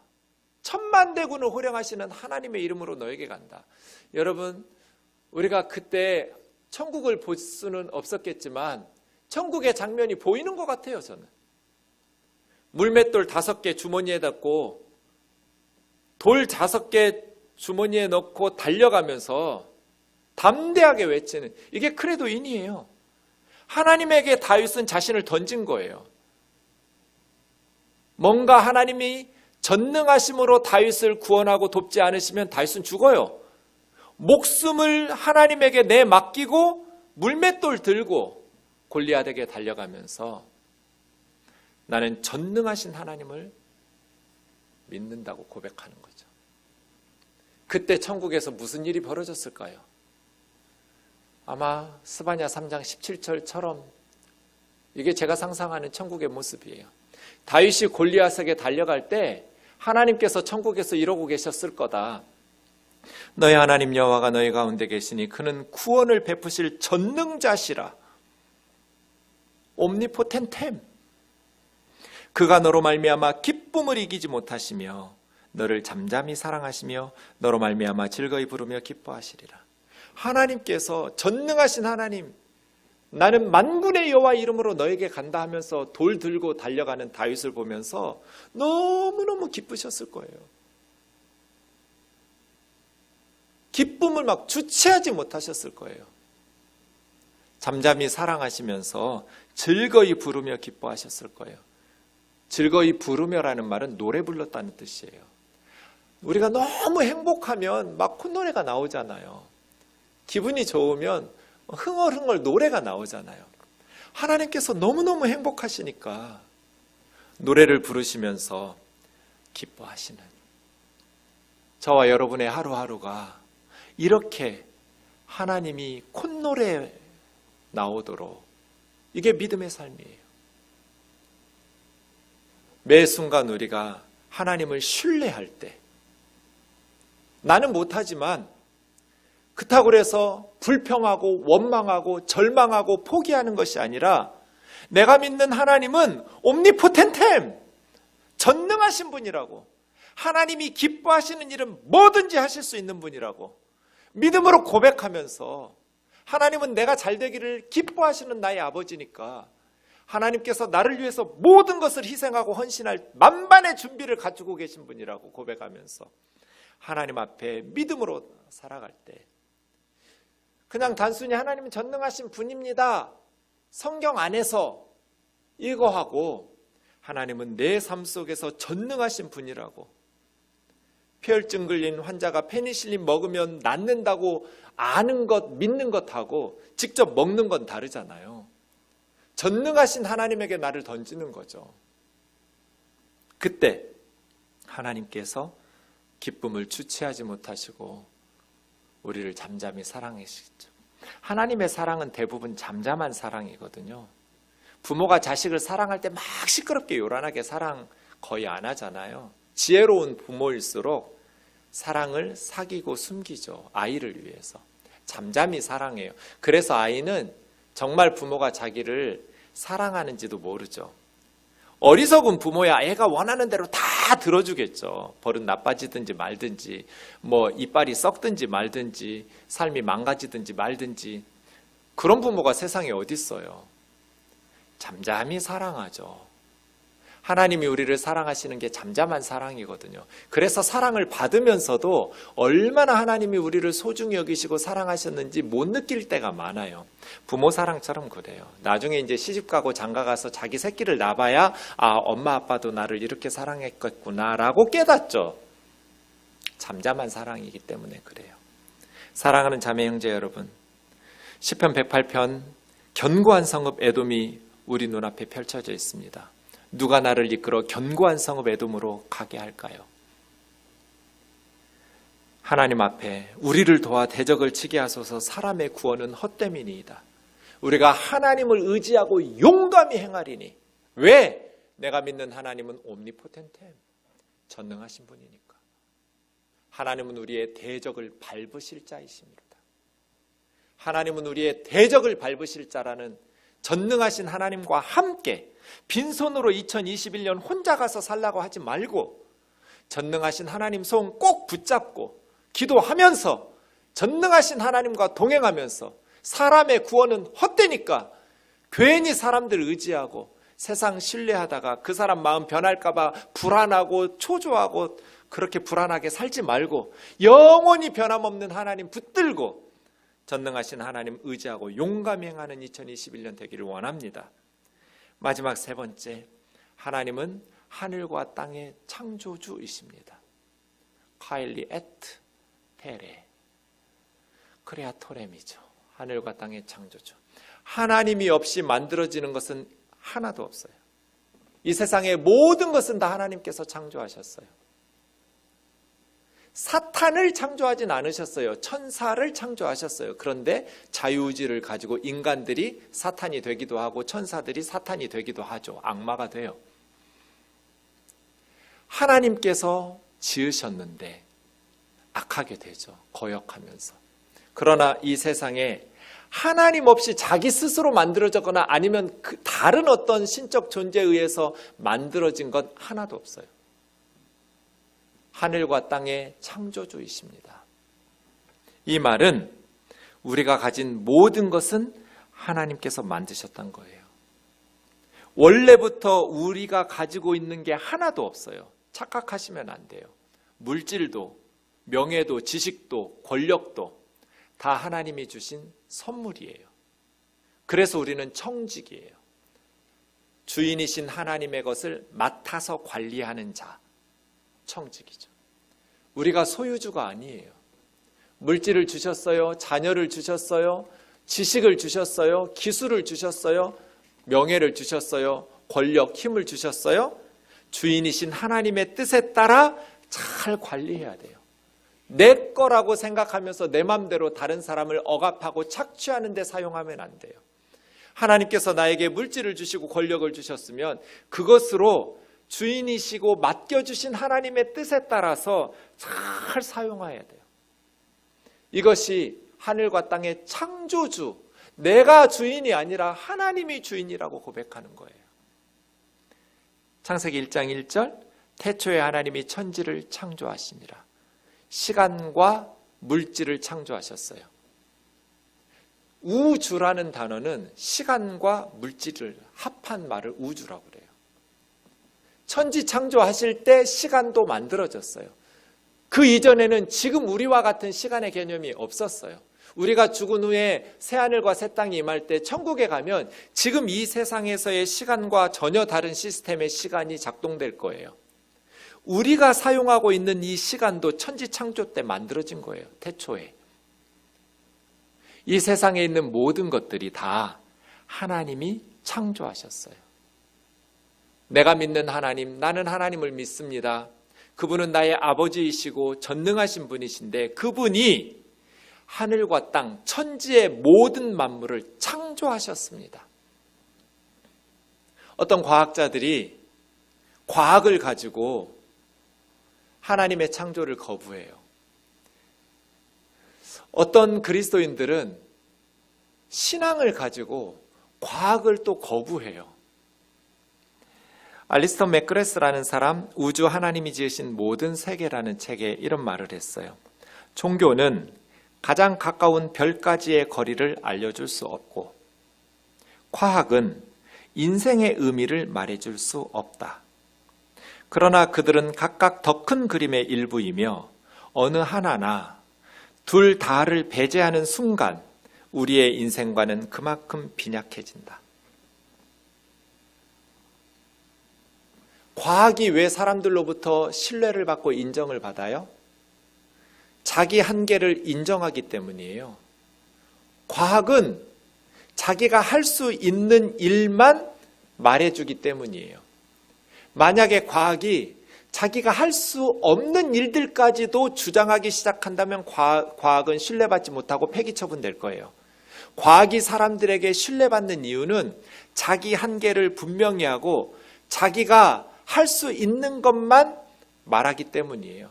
A: 천만대군을 호령하시는 하나님의 이름으로 너에게 간다. 여러분, 우리가 그때 천국을 볼 수는 없었겠지만 천국의 장면이 보이는 것 같아요. 저는 물맷돌 5개 주머니에 넣고 돌 5개 주머니에 넣고 달려가면서 담대하게 외치는, 이게 크레도인이에요. 하나님에게 다윗은 자신을 던진 거예요. 뭔가 하나님이 전능하심으로 다윗을 구원하고 돕지 않으시면 다윗은 죽어요. 목숨을 하나님에게 내맡기고 물맷돌 들고 골리앗에게 달려가면서 나는 전능하신 하나님을 믿는다고 고백하는 거죠. 그때 천국에서 무슨 일이 벌어졌을까요? 아마 스바냐 3장 17절처럼 이게 제가 상상하는 천국의 모습이에요. 다윗이 골리앗에게 달려갈 때 하나님께서 천국에서 이러고 계셨을 거다. 너희 하나님 여호와가 너희 가운데 계시니 그는 구원을 베푸실 전능자시라. 옴니포텐템. 그가 너로 말미암아 기쁨을 이기지 못하시며 너를 잠잠히 사랑하시며 너로 말미암아 즐거이 부르며 기뻐하시리라. 하나님께서 전능하신 하나님, 나는 만군의 여호와 이름으로 너에게 간다 하면서 돌 들고 달려가는 다윗을 보면서 너무너무 기쁘셨을 거예요. 기쁨을 막 주체하지 못하셨을 거예요. 잠잠히 사랑하시면서 즐거이 부르며 기뻐하셨을 거예요. 즐거이 부르며라는 말은 노래 불렀다는 뜻이에요. 우리가 너무 행복하면 막 콧노래가 나오잖아요. 기분이 좋으면 흥얼흥얼 노래가 나오잖아요. 하나님께서 너무너무 행복하시니까 노래를 부르시면서 기뻐하시는 저와 여러분의 하루하루가 이렇게 하나님이 콧노래 나오도록, 이게 믿음의 삶이에요. 매 순간 우리가 하나님을 신뢰할 때, 나는 못하지만 그렇다고 해서 불평하고 원망하고 절망하고 포기하는 것이 아니라 내가 믿는 하나님은 옴니포텐템, 전능하신 분이라고, 하나님이 기뻐하시는 일은 뭐든지 하실 수 있는 분이라고 믿음으로 고백하면서, 하나님은 내가 잘 되기를 기뻐하시는 나의 아버지니까 하나님께서 나를 위해서 모든 것을 희생하고 헌신할 만반의 준비를 갖추고 계신 분이라고 고백하면서 하나님 앞에 믿음으로 살아갈 때, 그냥 단순히 하나님은 전능하신 분입니다, 성경 안에서 이거 하고, 하나님은 내 삶 속에서 전능하신 분이라고, 폐혈증 걸린 환자가 페니실린 먹으면 낫는다고 아는 것, 믿는 것하고 직접 먹는 건 다르잖아요. 전능하신 하나님에게 나를 던지는 거죠. 그때 하나님께서 기쁨을 주체하지 못하시고 우리를 잠잠히 사랑하시죠. 하나님의 사랑은 대부분 잠잠한 사랑이거든요. 부모가 자식을 사랑할 때 막 시끄럽게 요란하게 사랑 거의 안 하잖아요. 지혜로운 부모일수록 사랑을 사귀고 숨기죠. 아이를 위해서 잠잠히 사랑해요. 그래서 아이는 정말 부모가 자기를 사랑하는지도 모르죠. 어리석은 부모야 애가 원하는 대로 다 들어주겠죠. 버릇 나빠지든지 말든지, 뭐 이빨이 썩든지 말든지, 삶이 망가지든지 말든지. 그런 부모가 세상에 어디 있어요. 잠잠히 사랑하죠. 하나님이 우리를 사랑하시는 게 잠잠한 사랑이거든요. 그래서 사랑을 받으면서도 얼마나 하나님이 우리를 소중히 여기시고 사랑하셨는지 못 느낄 때가 많아요. 부모 사랑처럼 그래요. 나중에 이제 시집가고 장가가서 자기 새끼를 낳아봐야 엄마 아빠도 나를 이렇게 사랑했겠구나라고 깨닫죠. 잠잠한 사랑이기 때문에 그래요. 사랑하는 자매 형제 여러분, 시편 108편 견고한 성읍 에돔이 우리 눈앞에 펼쳐져 있습니다. 누가 나를 이끌어 견고한 성읍 에돔으로 가게 할까요? 하나님 앞에 우리를 도와 대적을 치게 하소서. 사람의 구원은 헛됨이니이다. 우리가 하나님을 의지하고 용감히 행하리니. 왜? 내가 믿는 하나님은 옴니포텐템, 전능하신 분이니까. 하나님은 우리의 대적을 밟으실 자이십니다. 하나님은 우리의 대적을 밟으실 자라는 전능하신 하나님과 함께 빈손으로 2021년 혼자 가서 살라고 하지 말고 전능하신 하나님 손 꼭 붙잡고 기도하면서 전능하신 하나님과 동행하면서 사람의 구원은 헛되니까 괜히 사람들 의지하고 세상 신뢰하다가 그 사람 마음 변할까 봐 불안하고 초조하고 그렇게 불안하게 살지 말고 영원히 변함없는 하나님 붙들고 전능하신 하나님 의지하고 용감히 행하는 2021년 되기를 원합니다. 마지막 세 번째, 하나님은 하늘과 땅의 창조주이십니다. 카일리 에트 테레 크레아토렘이죠. 하늘과 땅의 창조주. 하나님이 없이 만들어지는 것은 하나도 없어요. 이 세상의 모든 것은 다 하나님께서 창조하셨어요. 사탄을 창조하진 않으셨어요. 천사를 창조하셨어요. 그런데 자유의지를 가지고 인간들이 사탄이 되기도 하고 천사들이 사탄이 되기도 하죠. 악마가 돼요. 하나님께서 지으셨는데 악하게 되죠. 거역하면서. 그러나 이 세상에 하나님 없이 자기 스스로 만들어졌거나 아니면 그 다른 어떤 신적 존재에 의해서 만들어진 건 하나도 없어요. 하늘과 땅의 창조주이십니다. 이 말은 우리가 가진 모든 것은 하나님께서 만드셨던 거예요. 원래부터 우리가 가지고 있는 게 하나도 없어요. 착각하시면 안 돼요. 물질도, 명예도, 지식도, 권력도 다 하나님이 주신 선물이에요. 그래서 우리는 청직이에요. 주인이신 하나님의 것을 맡아서 관리하는 자. 청직이죠. 우리가 소유주가 아니에요. 물질을 주셨어요. 자녀를 주셨어요. 지식을 주셨어요. 기술을 주셨어요. 명예를 주셨어요. 권력, 힘을 주셨어요. 주인이신 하나님의 뜻에 따라 잘 관리해야 돼요. 내 거라고 생각하면서 내 맘대로 다른 사람을 억압하고 착취하는 데 사용하면 안 돼요. 하나님께서 나에게 물질을 주시고 권력을 주셨으면 그것으로 주인이시고 맡겨주신 하나님의 뜻에 따라서 잘 사용해야 돼요. 이것이 하늘과 땅의 창조주, 내가 주인이 아니라 하나님이 주인이라고 고백하는 거예요. 창세기 1장 1절, 태초에 하나님이 천지를 창조하시니라. 시간과 물질을 창조하셨어요. 우주라는 단어는 시간과 물질을 합한 말을 우주라고 그래요. 천지 창조하실 때 시간도 만들어졌어요. 그 이전에는 지금 우리와 같은 시간의 개념이 없었어요. 우리가 죽은 후에 새하늘과 새 땅이 임할 때 천국에 가면 지금 이 세상에서의 시간과 전혀 다른 시스템의 시간이 작동될 거예요. 우리가 사용하고 있는 이 시간도 천지 창조 때 만들어진 거예요. 태초에. 이 세상에 있는 모든 것들이 다 하나님이 창조하셨어요. 내가 믿는 하나님, 나는 하나님을 믿습니다. 그분은 나의 아버지이시고 전능하신 분이신데 그분이 하늘과 땅, 천지의 모든 만물을 창조하셨습니다. 어떤 과학자들이 과학을 가지고 하나님의 창조를 거부해요. 어떤 그리스도인들은 신앙을 가지고 과학을 또 거부해요. 알리스터 맥그레스라는 사람, 우주 하나님이 지으신 모든 세계라는 책에 이런 말을 했어요. 종교는 가장 가까운 별까지의 거리를 알려줄 수 없고, 과학은 인생의 의미를 말해줄 수 없다. 그러나 그들은 각각 더 큰 그림의 일부이며 어느 하나나 둘 다를 배제하는 순간 우리의 인생과는 그만큼 빈약해진다. 과학이 왜 사람들로부터 신뢰를 받고 인정을 받아요? 자기 한계를 인정하기 때문이에요. 과학은 자기가 할 수 있는 일만 말해주기 때문이에요. 만약에 과학이 자기가 할 수 없는 일들까지도 주장하기 시작한다면 과학은 신뢰받지 못하고 폐기 처분될 거예요. 과학이 사람들에게 신뢰받는 이유는 자기 한계를 분명히 하고 자기가 할 수 있는 것만 말하기 때문이에요.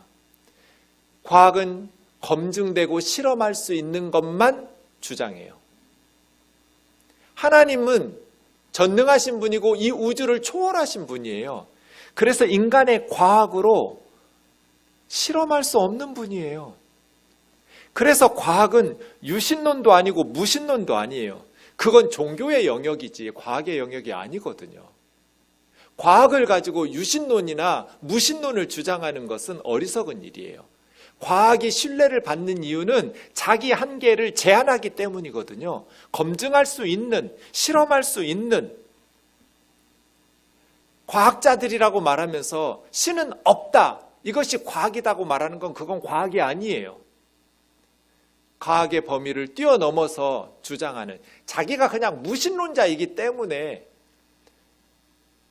A: 과학은 검증되고 실험할 수 있는 것만 주장해요. 하나님은 전능하신 분이고 이 우주를 초월하신 분이에요. 그래서 인간의 과학으로 실험할 수 없는 분이에요. 그래서 과학은 유신론도 아니고 무신론도 아니에요. 그건 종교의 영역이지 과학의 영역이 아니거든요. 과학을 가지고 유신론이나 무신론을 주장하는 것은 어리석은 일이에요. 과학이 신뢰를 받는 이유는 자기 한계를 제한하기 때문이거든요. 검증할 수 있는, 실험할 수 있는 과학자들이라고 말하면서 신은 없다, 이것이 과학이라고 말하는 건 그건 과학이 아니에요. 과학의 범위를 뛰어넘어서 주장하는, 자기가 그냥 무신론자이기 때문에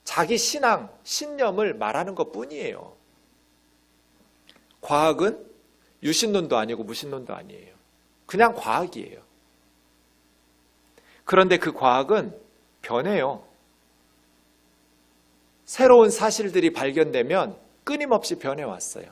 A: 자기 신앙, 신념을 말하는 것뿐이에요. 과학은 유신론도 아니고 무신론도 아니에요. 그냥 과학이에요. 그런데 그 과학은 변해요. 새로운 사실들이 발견되면 끊임없이 변해왔어요.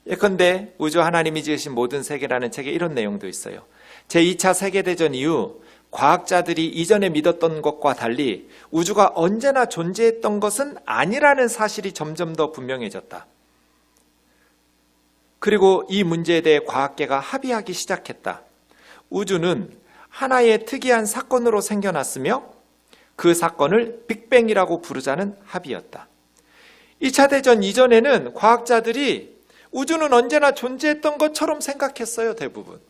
A: 예컨대 우주 하나님이 지으신 모든 세계라는 책에 이런 내용도 있어요. 제2차 세계대전 이후 과학자들이 이전에 믿었던 것과 달리 우주가 언제나 존재했던 것은 아니라는 사실이 점점 더 분명해졌다. 그리고 이 문제에 대해 과학계가 합의하기 시작했다. 우주는 하나의 특이한 사건으로 생겨났으며 그 사건을 빅뱅이라고 부르자는 합의였다. 2차 대전 이전에는 과학자들이 우주는 언제나 존재했던 것처럼 생각했어요, 대부분.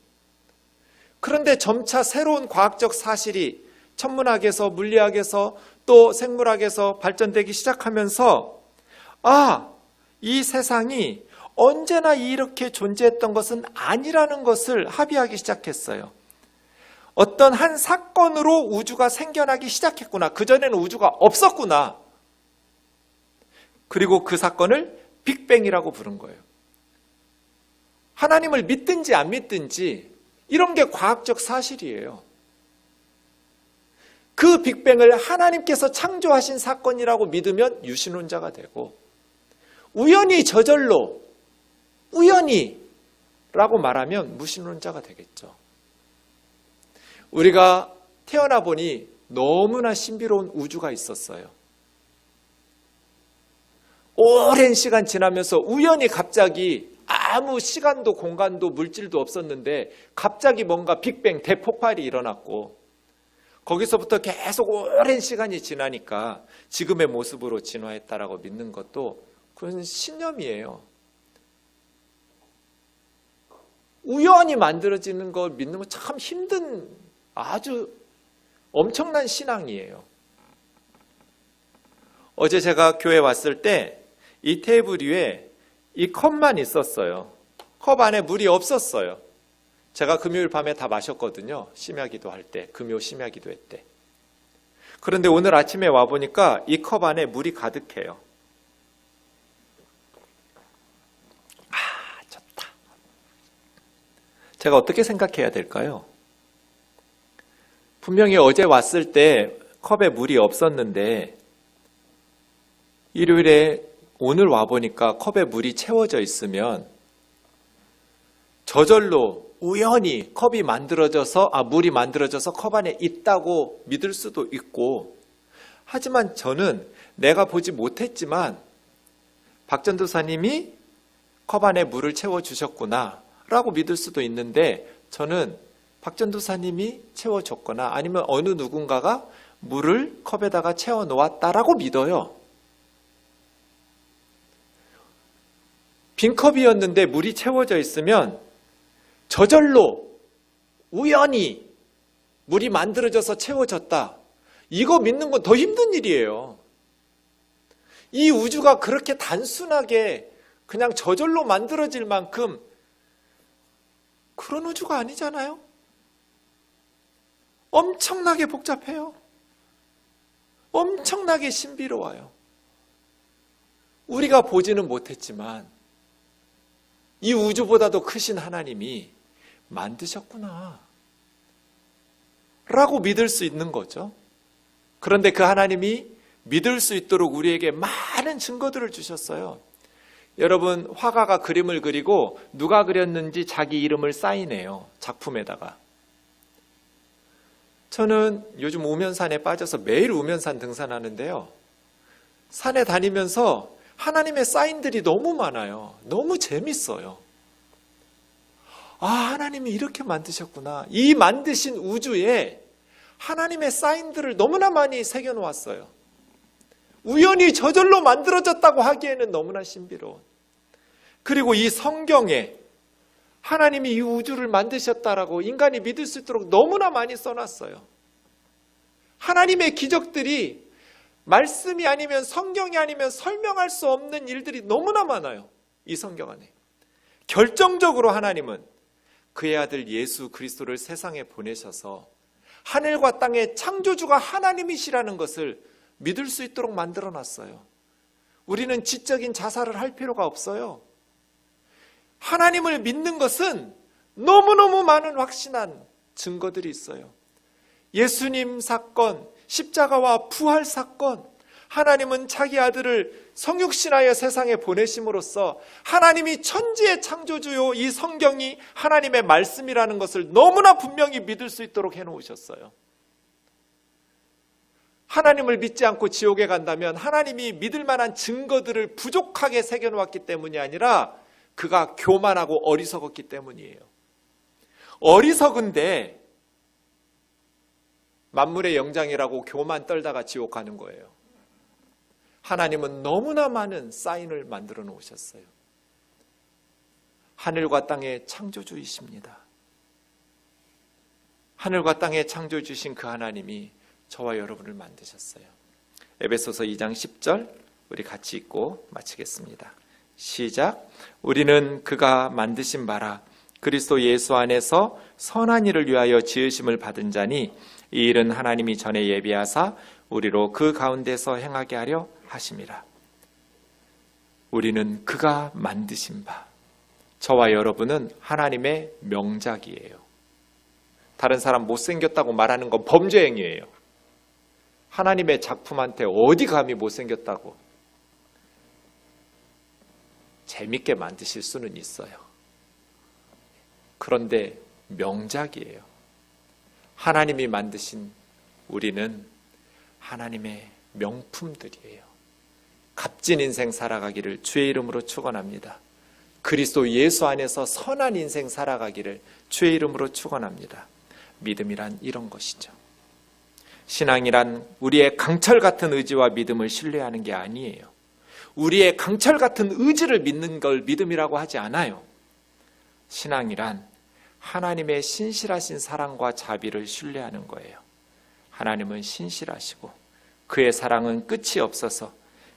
A: 그런데 점차 새로운 과학적 사실이 천문학에서, 물리학에서, 또 생물학에서 발전되기 시작하면서 이 세상이 언제나 이렇게 존재했던 것은 아니라는 것을 합의하기 시작했어요. 어떤 한 사건으로 우주가 생겨나기 시작했구나. 그전에는 우주가 없었구나. 그리고 그 사건을 빅뱅이라고 부른 거예요. 하나님을 믿든지 안 믿든지 이런 게 과학적 사실이에요. 그 빅뱅을 하나님께서 창조하신 사건이라고 믿으면 유신론자가 되고, 우연히 저절로 우연히라고 말하면 무신론자가 되겠죠. 우리가 태어나 보니 너무나 신비로운 우주가 있었어요. 오랜 시간 지나면서 우연히 갑자기 아무 시간도 공간도 물질도 없었는데 갑자기 뭔가 빅뱅 대폭발이 일어났고, 거기서부터 계속 오랜 시간이 지나니까 지금의 모습으로 진화했다라고 믿는 것도 그건 신념이에요. 우연히 만들어지는 걸 믿는 건 참 힘든, 아주 엄청난 신앙이에요. 어제 제가 교회 왔을 때 이 테이블 위에 이 컵만 있었어요. 컵 안에 물이 없었어요. 제가 금요일 밤에 다 마셨거든요. 심야기도 할 때, 금요 심야기도회 때. 그런데 오늘 아침에 와보니까 이 컵 안에 물이 가득해요. 좋다. 제가 어떻게 생각해야 될까요? 분명히 어제 왔을 때 컵에 물이 없었는데 일요일에 오늘 와보니까 컵에 물이 채워져 있으면 저절로 우연히 물이 만들어져서 컵 안에 있다고 믿을 수도 있고, 하지만 저는 내가 보지 못했지만 박 전도사님이 컵 안에 물을 채워주셨구나 라고 믿을 수도 있는데, 저는 박 전도사님이 채워줬거나 아니면 어느 누군가가 물을 컵에다가 채워 놓았다라고 믿어요. 빈 컵이었는데 물이 채워져 있으면 저절로 우연히 물이 만들어져서 채워졌다. 이거 믿는 건 더 힘든 일이에요. 이 우주가 그렇게 단순하게 그냥 저절로 만들어질 만큼 그런 우주가 아니잖아요. 엄청나게 복잡해요. 엄청나게 신비로워요. 우리가 보지는 못했지만 이 우주보다도 크신 하나님이 만드셨구나 라고 믿을 수 있는 거죠. 그런데 그 하나님이 믿을 수 있도록 우리에게 많은 증거들을 주셨어요. 여러분, 화가가 그림을 그리고 누가 그렸는지 자기 이름을 사인해요. 작품에다가. 저는 요즘 우면산에 빠져서 매일 우면산 등산하는데요. 산에 다니면서 하나님의 사인들이 너무 많아요. 너무 재밌어요. 아, 하나님이 이렇게 만드셨구나. 이 만드신 우주에 하나님의 사인들을 너무나 많이 새겨놓았어요. 우연히 저절로 만들어졌다고 하기에는 너무나 신비로운. 그리고 이 성경에 하나님이 이 우주를 만드셨다라고 인간이 믿을 수 있도록 너무나 많이 써놨어요. 하나님의 기적들이 말씀이 아니면 성경이 아니면 설명할 수 없는 일들이 너무나 많아요. 이 성경 안에. 결정적으로 하나님은 그의 아들 예수 그리스도를 세상에 보내셔서 하늘과 땅의 창조주가 하나님이시라는 것을 믿을 수 있도록 만들어놨어요. 우리는 지적인 자살을 할 필요가 없어요. 하나님을 믿는 것은 너무너무 많은 확신한 증거들이 있어요. 예수님 사건, 십자가와 부활 사건, 하나님은 자기 아들을 성육신하여 세상에 보내심으로써 하나님이 천지의 창조주요 이 성경이 하나님의 말씀이라는 것을 너무나 분명히 믿을 수 있도록 해놓으셨어요. 하나님을 믿지 않고 지옥에 간다면 하나님이 믿을 만한 증거들을 부족하게 새겨놓았기 때문이 아니라 그가 교만하고 어리석었기 때문이에요. 어리석은데 만물의 영장이라고 교만 떨다가 지옥 가는 거예요. 하나님은 너무나 많은 사인을 만들어 놓으셨어요. 하늘과 땅의 창조주이십니다. 하늘과 땅의 창조주신 그 하나님이 저와 여러분을 만드셨어요. 에베소서 2장 10절 우리 같이 읽고 마치겠습니다. 시작. 우리는 그가 만드신 바라 그리스도 예수 안에서 선한 일을 위하여 지으심을 받은 자니 이 일은 하나님이 전에 예비하사 우리로 그 가운데서 행하게 하려 하심이라. 우리는 그가 만드신 바. 저와 여러분은 하나님의 명작이에요. 다른 사람 못생겼다고 말하는 건 범죄 행위예요. 하나님의 작품한테 어디 감히 못생겼다고 재밌게 만드실 수는 있어요. 그런데 명작이에요. 하나님이 만드신 우리는 하나님의 명품들이에요. 값진 인생 살아가기를 주의 이름으로 축원합니다. 그리스도 예수 안에서 선한 인생 살아가기를 주의 이름으로 축원합니다. 믿음이란 이런 것이죠. 신앙이란 우리의 강철 같은 의지와 믿음을 신뢰하는 게 아니에요. 우리의 강철 같은 의지를 믿는 걸 믿음이라고 하지 않아요. 신앙이란 하나님의 신실하신 사랑과 자비를 신뢰하는 거예요. 하나님은 신실하시고 그의 사랑은 끝이 없어서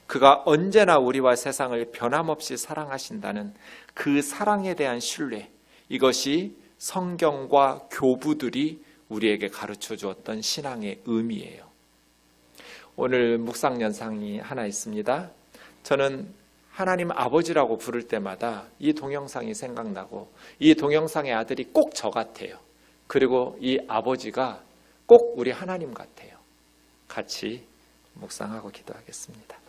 A: 그가 언제나 우리와 세상을 변함없이 사랑하신다는 그 사랑에 대한 신뢰, 이것이 성경과 교부들이 우리에게 가르쳐 주었던 신앙의 의미예요. 오늘 묵상 연상이 하나 있습니다. 저는 하나님 아버지라고 부를 때마다 이 동영상이 생각나고 이 동영상의 아들이 꼭 저 같아요. 그리고 이 아버지가 꼭 우리 하나님 같아요. 같이 묵상하고 기도하겠습니다.